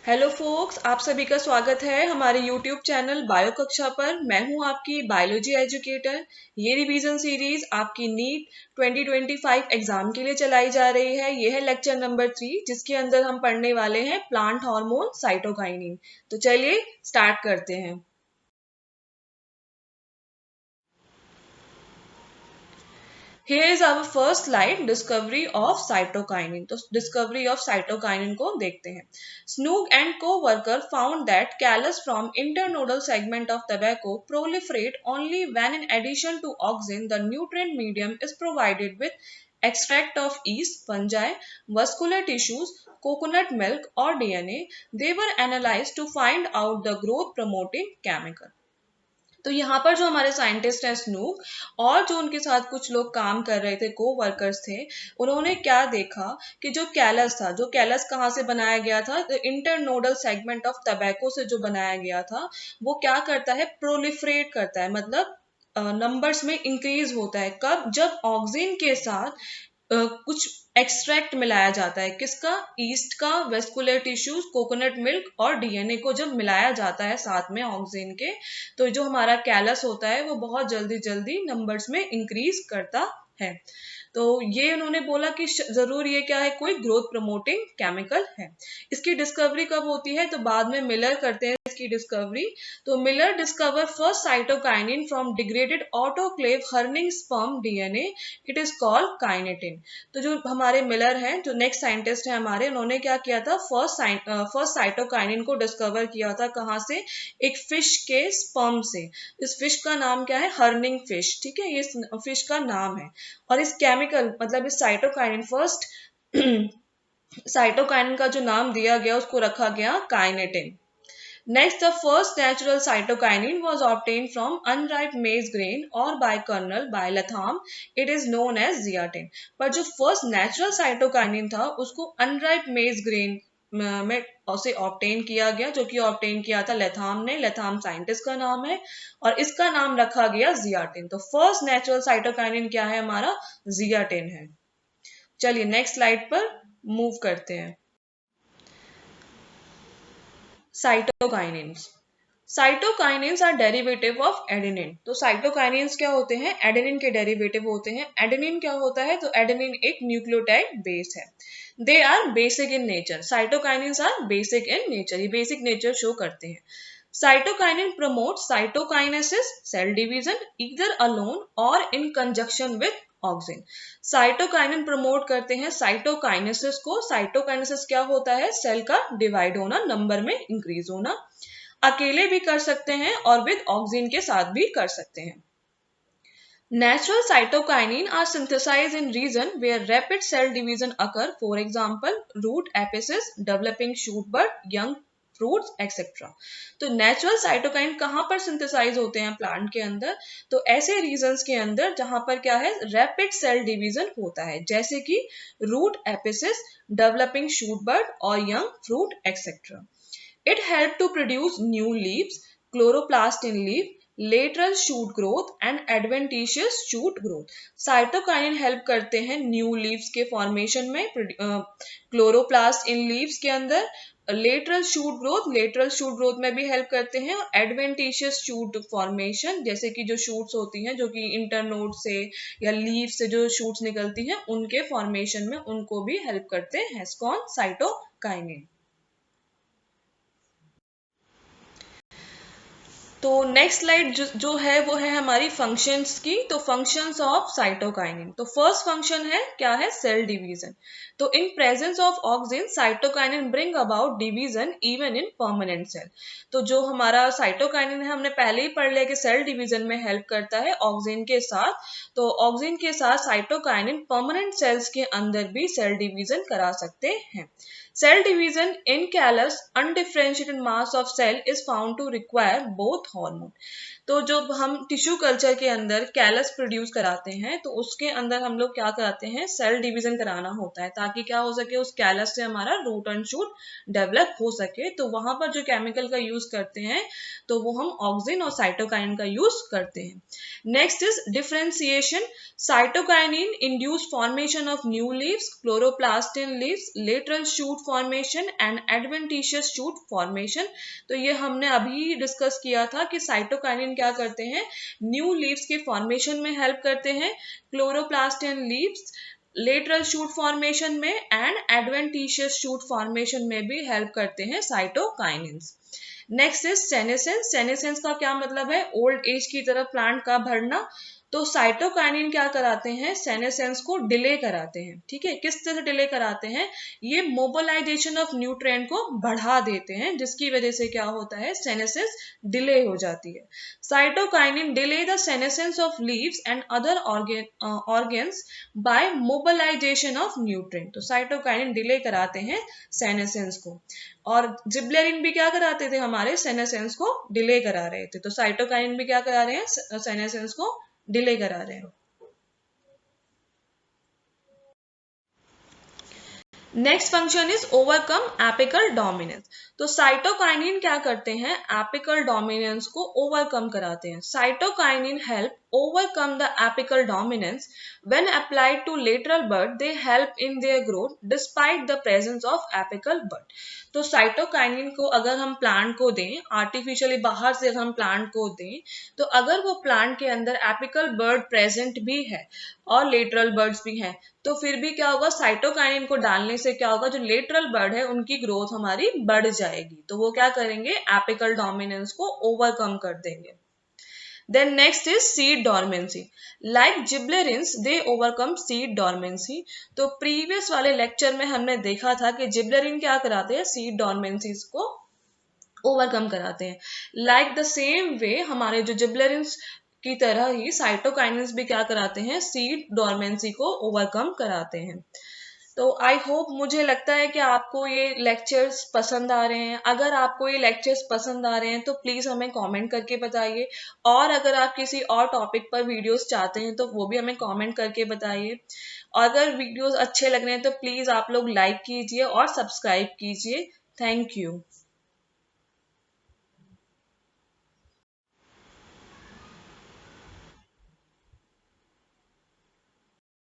Hello focus, आप सभी का स्वागत है हमारे यूट्यूब चैनल बायो कक्षा पर। मैं हूं आपकी बायोलॉजी एजुकेटर। ये रिवीजन सीरीज आपकी नीट 2025 एग्जाम के लिए चलाई जा रही है। ये है लेक्चर नंबर 3, जिसके अंदर हम पढ़ने वाले हैं प्लांट हार्मोन साइटोकाइनिन। तो चलिए स्टार्ट करते हैं। Here is our first slide, discovery of cytokinin. तो discovery of cytokinin को देखते हैं। Snook and co-worker found that callus from internodal segment of tobacco proliferate only when, in addition to auxin, the nutrient medium is provided with extract of yeast, fungi, vascular tissues, coconut milk, or DNA. They were analyzed to find out the growth promoting chemical. तो यहाँ पर जो हमारे scientist हैं Snook और जो उनके साथ कुछ लोग काम कर रहे थे, को वर्कर्स थे, उन्होंने क्या देखा कि जो कैलस था, जो कैलस कहाँ से बनाया गया था, इंटरनोडल सेगमेंट ऑफ टबैको से जो बनाया गया था, वो क्या करता है, प्रोलिफरेट करता है, मतलब नंबर्स में इंक्रीज होता है। कब? जब ऑक्सीजन के साथ कुछ एक्सट्रैक्ट मिलाया जाता है। किसका? ईस्ट का, वेस्कुलर टिश्यूज, कोकोनट मिल्क और डीएनए को जब मिलाया जाता है साथ में ऑक्सीजन के, तो जो हमारा कैलस होता है वो बहुत जल्दी जल्दी नंबर्स में इंक्रीज करता है। तो ये उन्होंने बोला कि जरूर ये क्या है, कोई ग्रोथ प्रमोटिंग केमिकल है। इसकी डिस्कवरी कब होती है? तो बाद में मिलर करते हैं इसकी डिस्कवरी। तो Miller discover first cytokinin from degraded autoclave herring sperm DNA. It is called kinetin. तो जो हमारे मिलर हैं, जो नेक्स्ट साइंटिस्ट हैं हमारे, उन्होंने क्या किया था, फर्स्ट साइटोकाइनिन को डिस्कवर किया था। कहाँ से? एक फिश के स्पर्म से। इस फिश का नाम क्या है? हर्निंग फिश। ठीक है, ये फिश का नाम है। और इस केमिकल मतलब इस साइटोकाइनिन, फर्स्ट साइटोकाइनिन का जो नाम दिया गया उसको रखा गया kinetin. Next, the first natural cytokinin was obtained from unripe maize grain or by kernel by Latham. It is known as zeatin. पर जो first natural cytokinin था उसको unripe maize grain में उसे ऑब्टेन किया गया, जो कि ऑब्टेन किया था लेथाम ने। लेथाम साइंटिस्ट का नाम है और इसका नाम रखा गया जियाटिन। तो फर्स्ट नेचुरल साइटोकाइनिन क्या है हमारा? जियाटिन है। चलिए नेक्स्ट स्लाइड पर मूव करते हैं। Cytokinins. Cytokinins are derivative of adenine. तो साइटोकाइनिन्स क्या होते हैं? एडेनिन के डेरिवेटिव होते हैं। एडेनिन क्या होता है? तो एडेनिन एक न्यूक्लियोटाइड बेस है। They are basic in nature. Cytokinins are basic in nature, ये बेसिक नेचर शो करते हैं। Cytokinin promote cytokinesis, cell division, either alone और in conjunction with auxin. Cytokinin promote करते हैं साइटोकाइनेसिस को। साइटोकाइनेसिस क्या होता है? सेल का डिवाइड होना, नंबर में इंक्रीज होना। अकेले भी कर सकते हैं और विद ऑक्सीजन के साथ भी कर सकते हैं। Natural cytokinin are synthesized in region where rapid cell division occur, for example root apices, developing shoot bud, young fruits etcetera. तो नेचुरल साइटोकाइन कहाँ पर सिंथेसाइज होते हैं प्लांट के अंदर? तो ऐसे रीजन्स के अंदर जहां पर क्या है, रैपिड सेल डिवीजन होता है, जैसे कि रूट एपिसिस, डेवलपिंग शूट बड और young fruit etcetera. It helped to produce new leaves, chloroplast in leaf, lateral shoot growth and adventitious shoot growth. Cytokinin help करते हैं न्यू लीव्स के फॉर्मेशन में, chloroplast in leaves के अंदर, lateral shoot growth में भी help करते हैं, और एडवेंटिशियस शूट फॉर्मेशन, जैसे कि जो शूट्स होती हैं जो कि इंटरनोड से या लीव से जो शूट्स निकलती हैं, उनके फॉर्मेशन में उनको भी हेल्प करते हैं। कौन? साइटोकाइनिन। तो नेक्स्ट स्लाइड जो है वो है हमारी फंक्शंस की। तो फंक्शंस ऑफ साइटोकाइनिन। तो फर्स्ट फंक्शन है क्या है? Cell division. तो in presence of auxin cytokinin bring about division even in permanent cell. तो जो हमारा साइटोकाइनिन है, हमने पहले ही पढ़ लिया कि सेल डिवीजन में हेल्प करता है ऑक्सिन के साथ। तो ऑक्सिन के साथ साइटोकाइनिन परमानेंट सेल्स के अंदर भी सेल डिवीजन करा सकते हैं। Cell division in callus undifferentiated mass of cell is found to require both hormone. तो जब हम टिश्यू कल्चर के अंदर कैलस प्रोड्यूस कराते हैं तो उसके अंदर हम लोग क्या कराते हैं, सेल डिवीजन कराना होता है ताकि क्या हो सके, उस कैलस से हमारा रूट एंड शूट डेवलप हो सके। तो वहां पर जो केमिकल का यूज करते हैं तो वो हम ऑक्सिन और साइटोकाइनिन का यूज करते हैं। Next is differentiation. Cytokinin induce formation of new leaves, chloroplast in leaves, lateral shoot formation and adventitious shoot formation. तो ये हमने अभी डिस्कस किया था कि साइटोकाइनिन क्या करते हैं, न्यू लीव्स के फॉर्मेशन में हेल्प करते हैं, chloroplast in leaves, lateral shoot formation में एंड एडवेंटिशियस शूट फॉर्मेशन में भी हेल्प करते हैं cytokinins. Next is senescence. Senescence का क्या मतलब है, ओल्ड एज की तरफ प्लांट का बढ़ना। तो साइटोकाइनिन क्या कराते हैं, सेनेसेंस को डिले कराते हैं। ठीक है, किस तरह से डिले कराते हैं, ये मोबिलाइजेशन ऑफ न्यूट्रिएंट को बढ़ा देते हैं जिसकी वजह से क्या होता है, सेनेसेंस डिले हो जाती है। Cytokinin delay the senescence of leaves and other organs by mobilisation of nutrient. तो साइटोकाइनिन डिले कराते हैं सेनेसेंस को, और जिबलेरिन भी क्या कराते थे, हमारे सेनेसेंस को डिले करा रहे थे। तो साइटोकाइनिन भी क्या करा रहे हैं, सेनेसेंस को डिले करा रहे हैं। Next function is overcome apical dominance. तो साइटोकाइनिन क्या करते हैं, एपिकल डोमिनेंस को ओवरकम कराते हैं। Cytokinin help overcome the apical dominance when applied to lateral bud. They help in their growth despite the presence of apical bud. तो cytokinin को अगर हम प्लांट को दें, आर्टिफिशियली बाहर से अगर हम प्लांट को दें, तो अगर वो प्लांट के अंदर एपिकल बर्ड प्रेजेंट भी है और लेटरल बर्ड्स भी हैं, तो फिर भी क्या होगा, साइटोकाइनिन को डालने से क्या होगा, जो लेटरल बर्ड है उनकी ग्रोथ हमारी बढ़ जाएगी। तो वो क्या करेंगे, एपिकल डोमिनेंस को ओवरकम कर देंगे। Then next is seed dormancy. Like gibberellins, they overcome seed dormancy. तो प्रीवियस वाले लेक्चर में हमने देखा था कि जिबलेरिन क्या कराते हैं, सीड डॉर्मेंसी को ओवरकम कराते हैं। लाइक द सेम वे हमारे जो जिबलेरिन्स की तरह ही साइटोकाइनिन्स भी क्या कराते हैं, सीड डॉर्मेंसी को ओवरकम कराते हैं। तो आई होप, मुझे लगता है कि आपको ये लेक्चर्स पसंद आ रहे हैं। अगर आपको ये लेक्चर्स पसंद आ रहे हैं तो प्लीज़ हमें कमेंट करके बताइए, और अगर आप किसी और टॉपिक पर वीडियोस चाहते हैं तो वो भी हमें कमेंट करके बताइए। अगर वीडियोस अच्छे लग रहे हैं तो प्लीज़ आप लोग लाइक कीजिए और सब्सक्राइब कीजिए। Thank you.